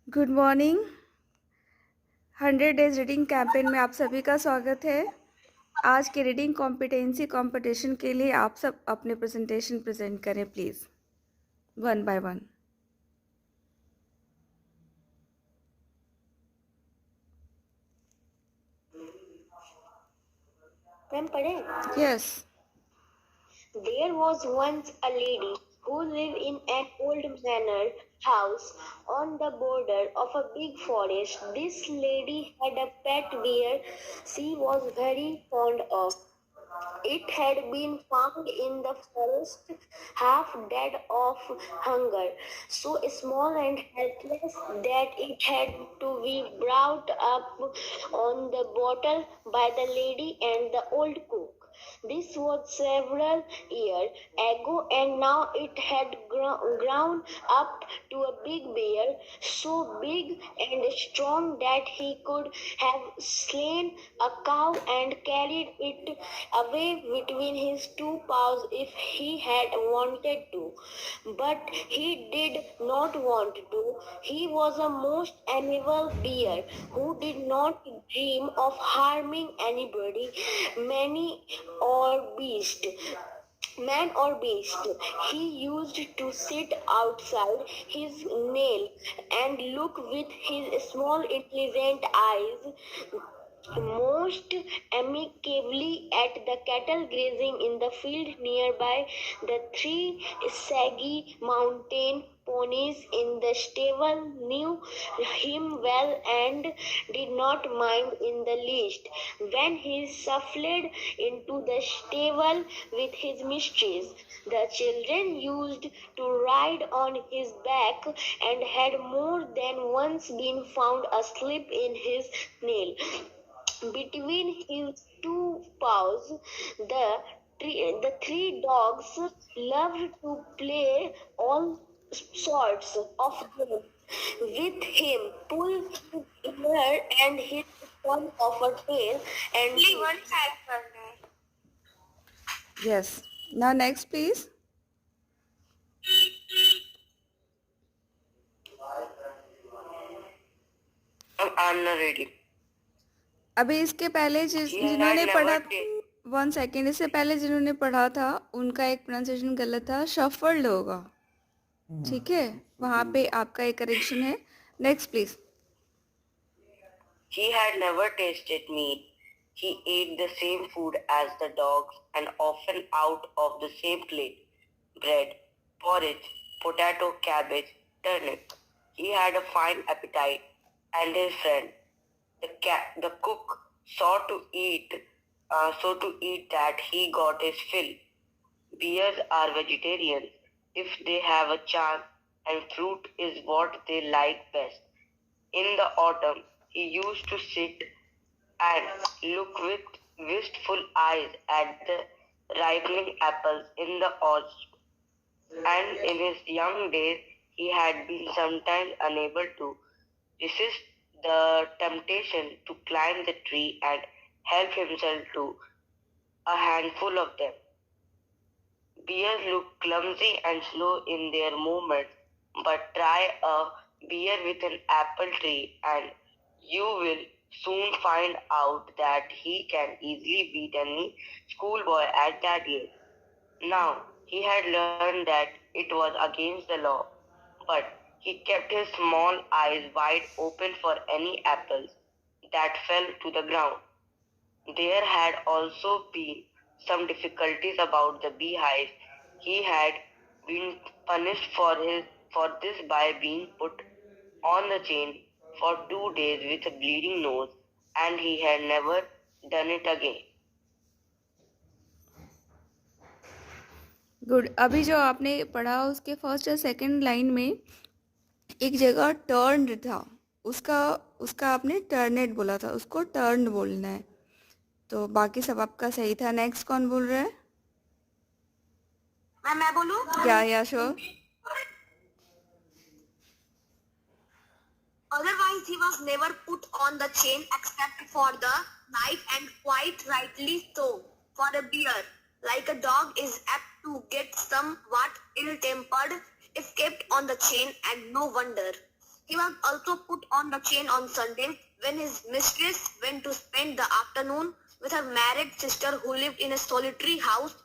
Good morning. 100 days reading campaign में आप सभी का स्वागत है। आज के रीडिंग कॉम्पिटेंसी कंपटीशन के लिए आप सब अपने प्रेजेंटेशन प्रेजेंट करें please, one by one. Ma'am पढ़े? Yes. There was once a lady who lived in an old manor house on the border of a big forest. This lady had a pet bear she was very fond of. It had been found in the forest, half dead of hunger, so small and helpless that it had to be brought up on the bottle by the lady and the old cook. This was several years ago, and now it had grown up to a big bear, so big and strong that he could have slain a cow and carried it away between his two paws if he had wanted to. But he did not want to. He was a most amiable bear who did not dream of harming anybody, or beast. Man or beast, he used to sit outside his nail and look with his small intelligent eyes most amicably at the cattle grazing in the field nearby. The three saggy mountain ponies in the stable knew him well and did not mind in the least when he shuffled into the stable with his mistress. The children used to ride on his back and had more than once been found asleep in his nail between his two paws. The three dogs loved to play all sorts of games with him, pull his ear and his fun of a tail, and only one factor. Yes. Now next please. I'm not ready. अभी इसके पहले जिन्होंने पढ़ा, one second, इससे पहले जिन्होंने पढ़ा था उनका एक प्रोनाउंसिएशन गलत था, शफल्ड होगा। ठीक है, वहाँ पे आपका एक करेक्शन है। Next please. He had never tasted meat. He ate the same food as the dogs and often out of the same plate. Bread, porridge, potato, cabbage, turnip. He had a fine appetite, and his friend, the cook, saw to eat that he got his fill. Bears are vegetarians if they have a chance, and fruit is what they like best. In the autumn, he used to sit and look with wistful eyes at the ripening apples in the orchard. And in his young days, he had been sometimes unable to resist the temptation to climb the tree and help himself to a handful of them. Bears look clumsy and slow in their movements, but try a bear with an apple tree and you will soon find out that he can easily beat any schoolboy at that age. Now, he had learned that it was against the law, but he kept his small eyes wide open for any apples that fell to the ground. There had also been some difficulties about the beehive. He had been punished for this by being put on the chain for 2 days with a bleeding nose, and he had never done it again. Good. अभी जो आपने पढ़ा उसके first या second line में एक जगह turn था, उसका उसका आपने टर्नेट बोला था, उसको टर्न बोलना है। तो बाकी सब आपका सही था। नेक्स्ट कौन बोल रहा है? मैं बोलूं? या sure. Otherwise, he was never put on the chain except for the knife, and quite rightly so. For a bear, like a dog, is apt to get somewhat ill-tempered if kept on the chain, and no wonder. He was also put on the chain on Sunday when his mistress went to spend the afternoon with her married sister who lived in a solitary house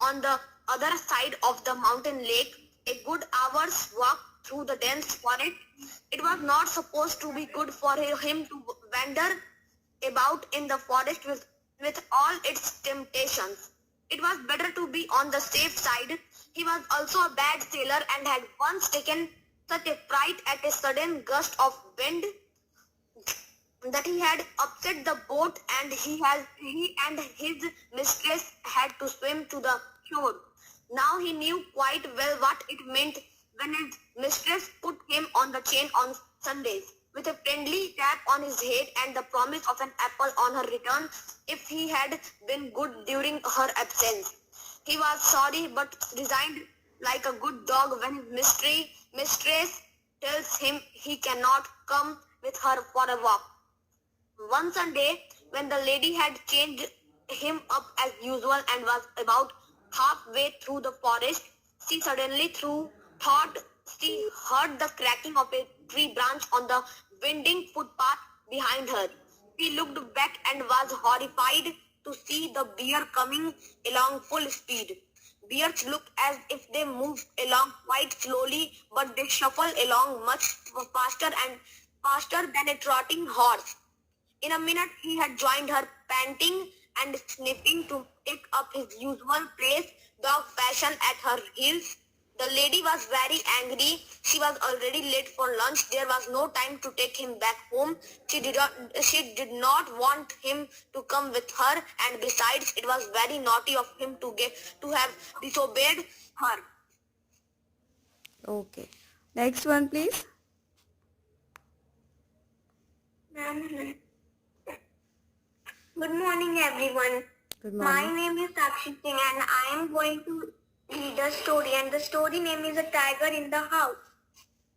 on the other side of the mountain lake, a good hour's walk through the dense forest. It was not supposed to be good for him to wander about in the forest with all its temptations. It was better to be on the safe side. He was also a bad sailor and had once taken such a fright at a sudden gust of wind that he had upset the boat and he and his mistress had to swim to the shore. Now he knew quite well what it meant when his mistress put him on the chain on Sundays, with a friendly tap on his head and the promise of an apple on her return if he had been good during her absence. He was sorry but resigned like a good dog when his mistress tells him he cannot come with her for a walk. One Sunday, when the lady had changed him up as usual and was about halfway through the forest, she suddenly thought she heard the cracking of a tree branch on the winding footpath behind her. She looked back and was horrified to see the bear coming along full speed. Bears look as if they move along quite slowly, but they shuffle along much faster than a trotting horse. In a minute he had joined her, panting and sniffing to take up his usual place, dog fashion, at her heels. The lady was very angry. She was already late for lunch. There was no time to take him back home. She did not want him to come with her, and besides, it was very naughty of him to have disobeyed her. Okay. Next one, please. Good morning, everyone. Good My morning. name is Sakshi Singh and I am going to read a story, and the story name is A Tiger in the House.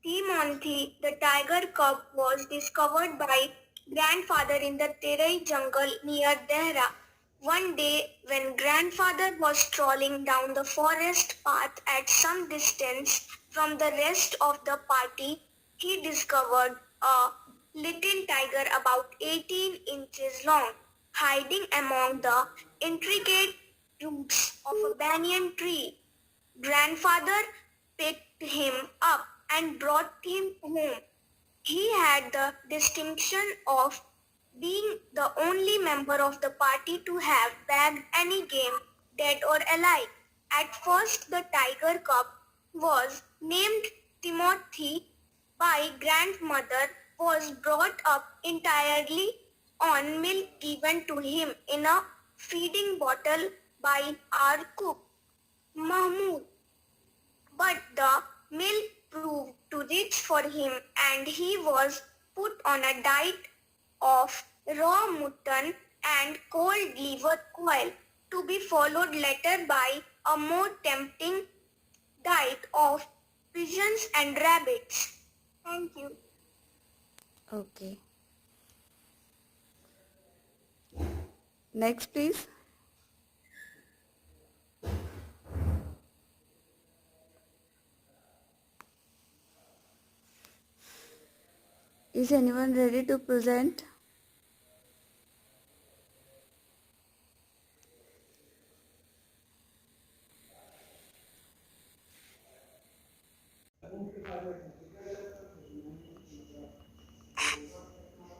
Monty, the tiger cub, was discovered by grandfather in the Terai jungle near Dehra. One day, when grandfather was strolling down the forest path at some distance from the rest of the party, he discovered a little tiger about 18 inches long, hiding among the intricate roots of a banyan tree. Grandfather picked him up and brought him home. He had the distinction of being the only member of the party to have bagged any game, dead or alive. At first, the tiger cub was named Timothy by grandmother, was brought up entirely on milk given to him in a feeding bottle by our cook, Mahmoud. But the milk proved too rich for him and he was put on a diet of raw mutton and cold liver quail, to be followed later by a more tempting diet of pigeons and rabbits. Thank you. Okay. Next, please. Is anyone ready to present?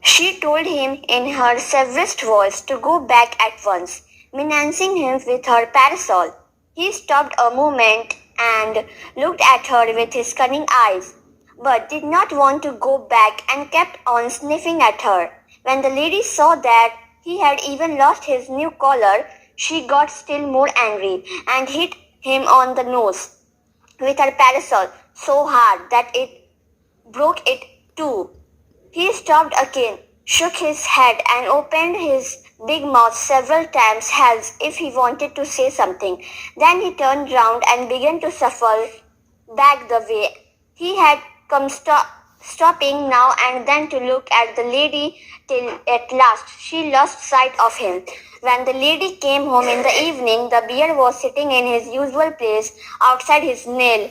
She told him in her severest voice to go back at once, menacing him with her parasol. He stopped a moment and looked at her with his cunning eyes, but did not want to go back and kept on sniffing at her. When the lady saw that he had even lost his new collar, she got still more angry and hit him on the nose with her parasol so hard that it broke it too. He stopped again, shook his head, and opened his big mouth several times as if he wanted to say something. Then he turned round and began to shuffle back the way he had come, stopping now and then to look at the lady till at last she lost sight of him. When the lady came home in the evening, the bear was sitting in his usual place outside his nail,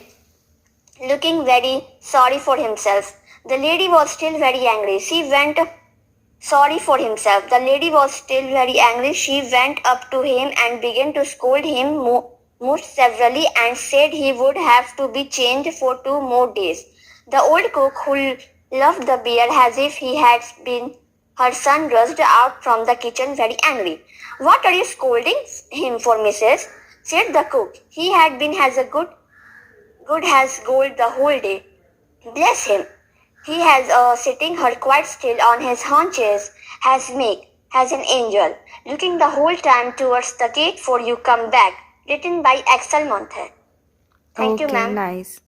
looking very sorry for himself. The lady was still very angry. She went sorry for himself. The lady was still very angry. She went up to him and began to scold him most severely and said he would have to be chained for 2 more days. The old cook, who loved the bear as if he had been her son, rushed out from the kitchen very angry. What are you scolding him for, missus? Said the cook. He had been as a good as gold the whole day. Bless him. He has sitting her quite still on his haunches, as meek as an angel, looking the whole time towards the gate for you come back. Written by Axel Monther. Thank you, Okay, ma'am. nice.